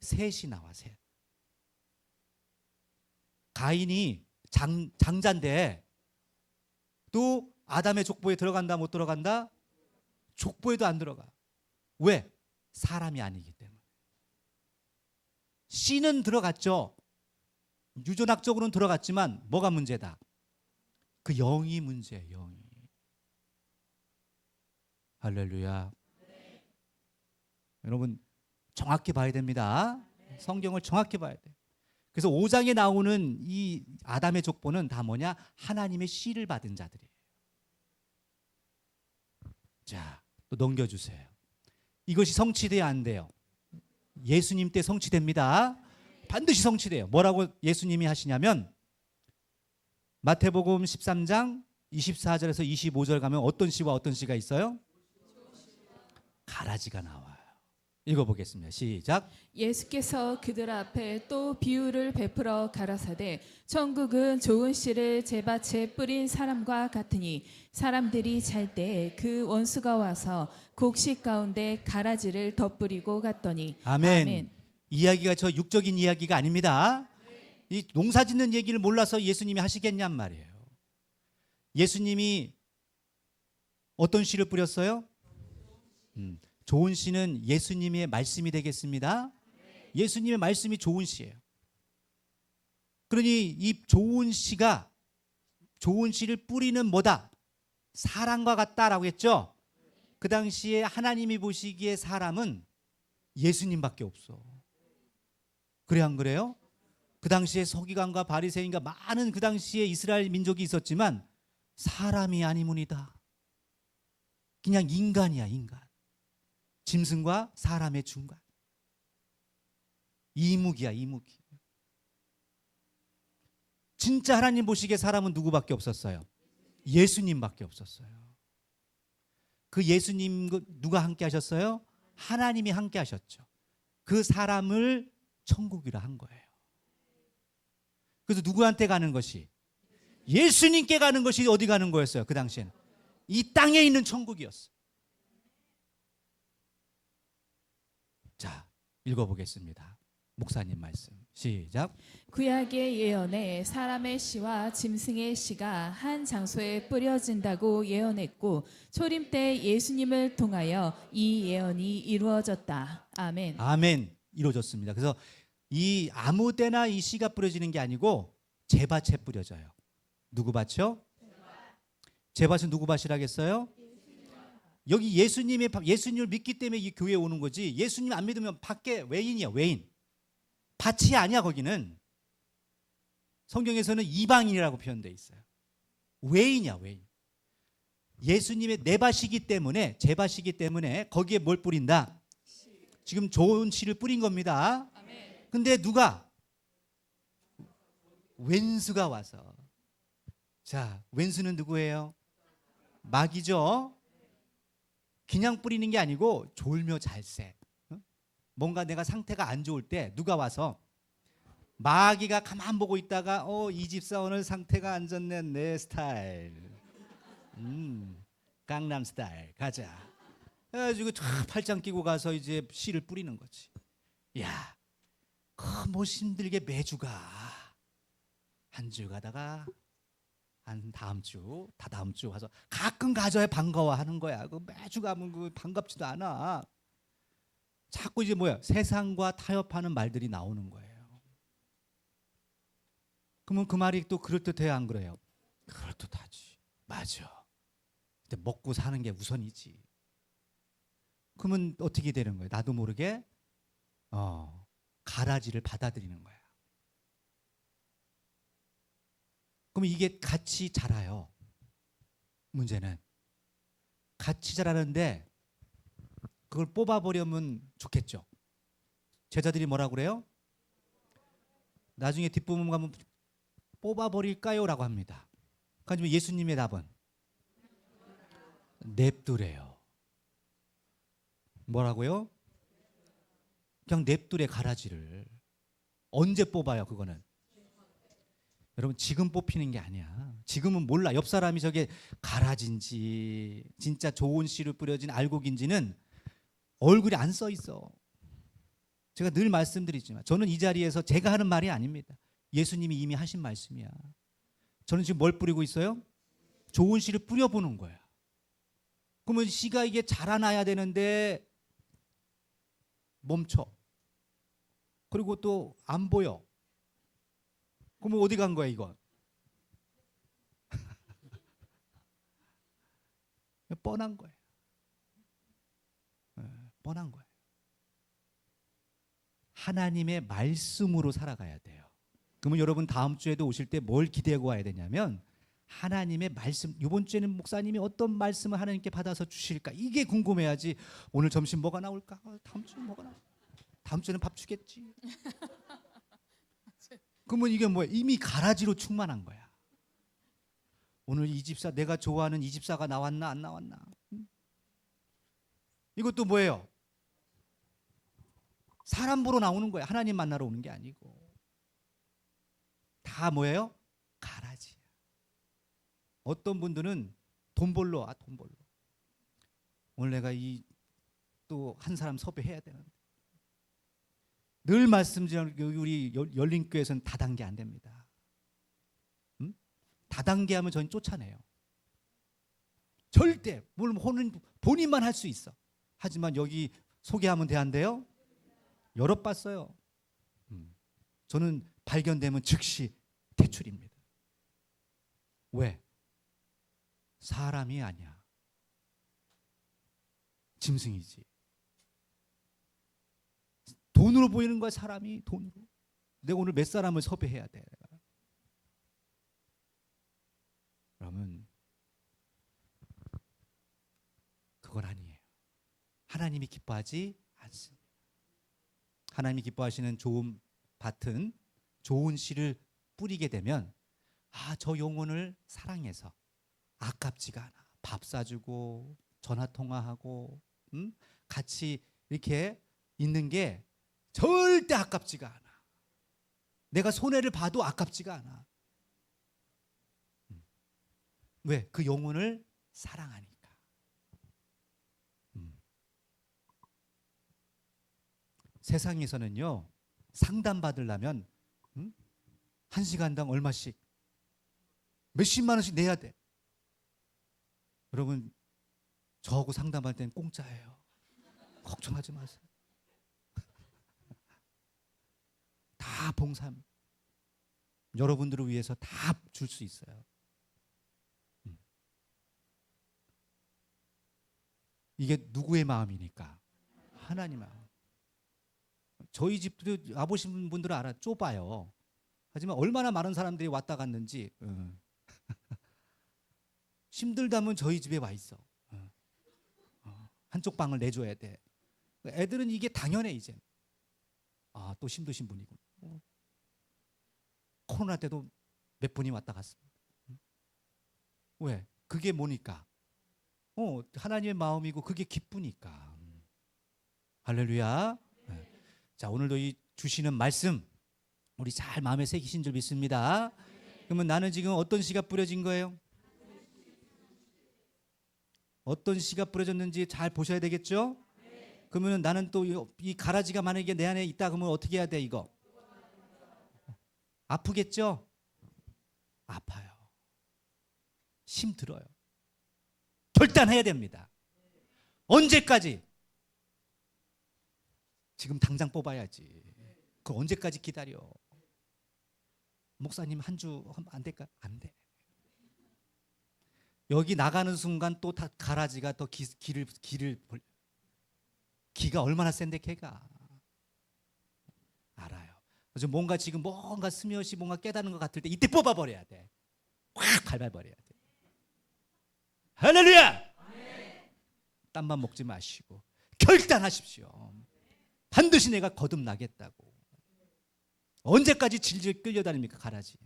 셋이 나와. 셋. 가인이 장자인데 또 아담의 족보에 들어간다 못 들어간다? 족보에도 안 들어가. 왜? 사람이 아니기 때문에. 씨는 들어갔죠. 유전학적으로는 들어갔지만 뭐가 문제다? 그 영이 문제예요. 영이. 할렐루야. 여러분 정확히 봐야 됩니다. 성경을 정확히 봐야 돼요. 그래서 5장에 나오는 이 아담의 족보는 다 뭐냐? 하나님의 씨를 받은 자들이에요. 자, 또 넘겨주세요. 이것이 성취돼야 안 돼요? 예수님 때 성취됩니다. 반드시 성취돼요. 뭐라고 예수님이 하시냐면 마태복음 13장 24절에서 25절 가면 어떤 씨와 어떤 씨가 있어요? 가라지가 나와요. 읽어보겠습니다. 시작. 예수께서 그들 앞에 또 비유를 베풀어 가라사대 천국은 좋은 씨를 제밭에 뿌린 사람과 같으니 사람들이 잘 때 그 원수가 와서 곡식 가운데 가라지를 덧뿌리고 갔더니. 아멘. 아멘. 이야기가 저 육적인 이야기가 아닙니다. 이 농사 짓는 얘기를 몰라서 예수님이 하시겠냔 말이에요. 예수님이 어떤 씨를 뿌렸어요? 좋은 씨는 예수님의 말씀이 되겠습니다. 예수님의 말씀이 좋은 씨예요. 그러니 이 좋은 씨가 좋은 씨를 뿌리는 뭐다? 사람과 같다라고 했죠. 그 당시에 하나님이 보시기에 사람은 예수님밖에 없어. 그래 안 그래요? 그 당시에 서기관과 바리새인과 많은 그 당시에 이스라엘 민족이 있었지만 사람이 아니문이다. 그냥 인간이야, 인간. 짐승과 사람의 중간. 이무기야, 이무기. 진짜 하나님 보시기에 사람은 누구밖에 없었어요? 예수님밖에 없었어요. 그 예수님 누가 함께 하셨어요? 하나님이 함께 하셨죠. 그 사람을 천국이라 한 거예요. 그래서 누구한테 가는 것이? 예수님께 가는 것이 어디 가는 거였어요? 그 당시에는 이 땅에 있는 천국이었어요. 자, 읽어보겠습니다. 목사님 말씀 시작. 구약의 예언에 사람의 씨와 짐승의 씨가 한 장소에 뿌려진다고 예언했고 초림 때 예수님을 통하여 이 예언이 이루어졌다. 아멘. 아멘. 이루어졌습니다. 그래서 이 아무 때나 이 씨가 뿌려지는 게 아니고 제밭에 뿌려져요. 누구 밭이요? 제밭은 누구 밭이라겠어요? 여기 예수님을 믿기 때문에 이 교회에 오는 거지. 예수님 안 믿으면 밖에 외인이야, 외인. 밭이 아니야, 거기는. 성경에서는 이방인이라고 표현되어 있어요. 외인이야, 외인. 예수님의 내 밭이기 때문에, 제 밭이기 때문에 거기에 뭘 뿌린다? 지금 좋은 씨를 뿌린 겁니다. 근데 누가? 왼수가 와서. 자, 왼수는 누구예요? 마귀죠. 그냥 뿌리는 게 아니고 졸며 잘새. 뭔가 내가 상태가 안 좋을 때 누가 와서 마귀가 가만 보고 있다가 이 집사 오늘 상태가 안 좋네. 내 스타일. 강남 스타일 가자. 그래가지고 팔짱 끼고 가서 이제 씨를 뿌리는 거지. 야, 뭐 힘들게 매주 가. 한 주 가다가 한 다음 주, 다다음 주 가서 가끔 가져야 반가워하는 거야. 그 매주 가면 그 반갑지도 않아. 자꾸 이제 세상과 타협하는 말들이 나오는 거예요. 그러면 그 말이 또 그럴듯해요, 안 그래요? 그럴듯하지. 맞아. 근데 먹고 사는 게 우선이지. 그러면 어떻게 되는 거예요? 나도 모르게 가라지를 받아들이는 거야. 그럼 이게 같이 자라요. 문제는 같이 자라는데 그걸 뽑아버리면 좋겠죠. 제자들이 뭐라 그래요? 나중에 뒷부분 가면 뽑아버릴까요? 라고 합니다. 하지만 예수님의 답은 냅두래요. 뭐라고요? 그냥 냅두래, 가라지를. 언제 뽑아요, 그거는? 여러분, 지금 뽑히는 게 아니야. 지금은 몰라. 옆 사람이 저게 가라진지 진짜 좋은 씨를 뿌려진 알곡인지는 얼굴에 안 써 있어. 제가 늘 말씀드리지만 저는 이 자리에서 제가 하는 말이 아닙니다. 예수님이 이미 하신 말씀이야. 저는 지금 뭘 뿌리고 있어요? 좋은 씨를 뿌려보는 거야. 그러면 씨가 이게 자라나야 되는데 멈춰. 그리고 또 안 보여. 그러면 어디 간 거야, 이건? 뻔한 거예요. 뻔한 거예요. 하나님의 말씀으로 살아가야 돼요. 그러면 여러분 다음 주에도 오실 때 뭘 기대하고 와야 되냐면 하나님의 말씀. 이번 주에는 목사님이 어떤 말씀을 하나님께 받아서 주실까? 이게 궁금해야지. 오늘 점심 뭐가 나올까? 다음 주에 뭐가 나올까? 다음 주에는 밥 주겠지. 그러면 이게 뭐야? 이미 가라지로 충만한 거야. 오늘 이 집사, 내가 좋아하는 이 집사가 나왔나 안 나왔나? 이것도 뭐예요? 사람 보러 나오는 거야. 하나님 만나러 오는 게 아니고. 다 뭐예요? 가라지야. 어떤 분들은 돈 벌러, 돈 벌러. 오늘 내가 또 한 사람 섭외해야 되는데. 늘 말씀드리는 우리 열린교회에서는 다단계 안 됩니다. 다단계 하면 저는 쫓아내요. 절대. 물론 본인만 할 수 있어. 하지만 여기 소개하면 돼, 안 돼요? 여러 봤어요. 저는 발견되면 즉시 퇴출입니다. 왜? 사람이 아니야. 짐승이지. 돈으로 보이는 거야, 사람이. 돈으로. 내가 오늘 몇 사람을 섭외해야 돼. 그러면 그건 아니에요. 하나님이 기뻐하지 않습니다. 하나님이 기뻐하시는 좋은 밭은 좋은 씨를 뿌리게 되면 저 영혼을 사랑해서 아깝지가 않아. 밥 사주고 전화 통화하고 같이 이렇게 있는 게 절대 아깝지가 않아. 내가 손해를 봐도 아깝지가 않아. 왜? 그 영혼을 사랑하니까. 세상에서는요, 상담 받으려면 1시간당 얼마씩 몇십만 원씩 내야 돼. 여러분, 저하고 상담할 때는 공짜예요. 걱정하지 마세요. 다 봉사. 여러분들을 위해서 다 줄 수 있어요. 이게 누구의 마음이니까? 하나님 마음. 저희 집도 와보신 분들은 알아. 좁아요. 하지만 얼마나 많은 사람들이 왔다 갔는지. 힘들다면 저희 집에 와 있어. 한쪽 방을 내줘야 돼. 애들은 이게 당연해 이제. 아, 또 힘드신 분이군. 코로나 때도 몇 분이 왔다 갔습니다. 왜? 그게 뭐니까? 하나님의 마음이고 그게 기쁘니까. 할렐루야. 네. 자, 오늘도 이 주시는 말씀 우리 잘 마음에 새기신 줄 믿습니다. 그러면 나는 지금 어떤 씨가 뿌려진 거예요? 어떤 씨가 뿌려졌는지 잘 보셔야 되겠죠? 그러면 나는 또 이 가라지가 만약에 내 안에 있다 그러면 어떻게 해야 돼 이거? 아프겠죠? 아파요. 힘들어요. 결단해야 됩니다. 언제까지? 지금 당장 뽑아야지. 그 언제까지 기다려? 목사님 한 주 하면 안 될까? 안 돼. 여기 나가는 순간 또 다 가라지가 더 기가 얼마나 센데 걔가 알아요. 그래서 뭔가 지금 뭔가 스며시 뭔가 깨닫는 것 같을 때 이때 뽑아버려야 돼. 확 밟아버려야 돼. 할렐루야! 땀만 먹지 마시고 결단하십시오. 반드시 내가 거듭나겠다고. 언제까지 질질 끌려다닙니까 가라지.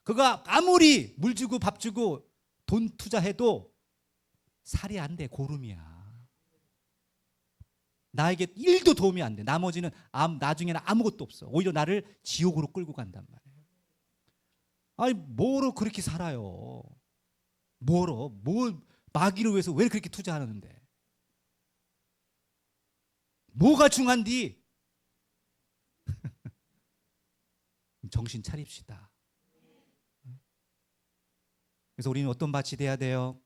그가 아무리 물 주고 밥 주고 돈 투자해도 살이 안 돼. 고름이야. 나에게 1도 도움이 안 돼. 나머지는 나중에는 아무것도 없어. 오히려 나를 지옥으로 끌고 간단 말이에요. 아니 뭐로 그렇게 살아요? 뭐로? 마귀를 위해서 왜 그렇게 투자하는데? 뭐가 중요한디? 정신 차립시다. 그래서 우리는 어떤 밭이 돼야 돼요?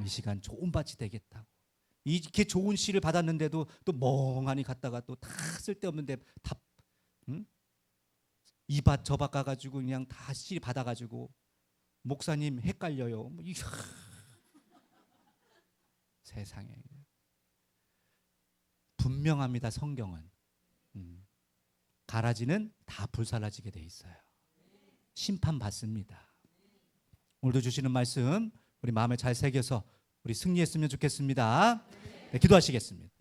이 시간 좋은 밭이 되겠다고. 이렇게 좋은 씨를 받았는데도 또 멍하니 갔다가 또 다 쓸데없는데 다 이 밭 저 밭 가가지고 그냥 다 씨 받아가지고 목사님 헷갈려요. 세상에 분명합니다. 성경은 가라지는 다 불살라지게 돼 있어요. 심판 받습니다. 오늘도 주시는 말씀 우리 마음에 잘 새겨서 우리 승리했으면 좋겠습니다. 네, 기도하시겠습니다.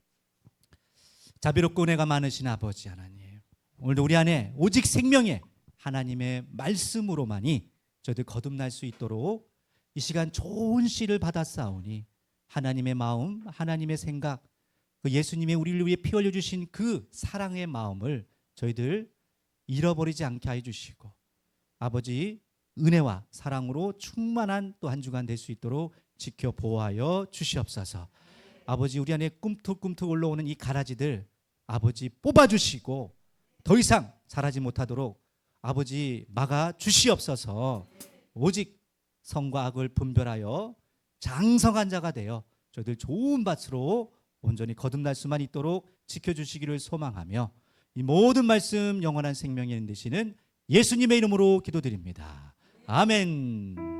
자비롭고 은혜가 많으신 아버지 하나님, 오늘도 우리 안에 오직 생명의 하나님의 말씀으로만이 저희들 거듭날 수 있도록 이 시간 좋은 씨를 받았사오니 하나님의 마음, 하나님의 생각, 그 예수님의 우리를 위해 피 흘려 주신 그 사랑의 마음을 저희들 잃어버리지 않게 해 주시고 아버지 은혜와 사랑으로 충만한 또 한 주간 될 수 있도록 지켜 보호하여 주시옵소서. 아버지 우리 안에 꿈틀꿈틀 올라오는 이 가라지들 아버지 뽑아주시고 더 이상 자라지 못하도록 아버지 막아 주시옵소서. 오직 선과 악을 분별하여 장성한 자가 되어 저희들 좋은 밭으로 온전히 거듭날 수만 있도록 지켜주시기를 소망하며 이 모든 말씀 영원한 생명이 되시는 예수님의 이름으로 기도드립니다. 아멘.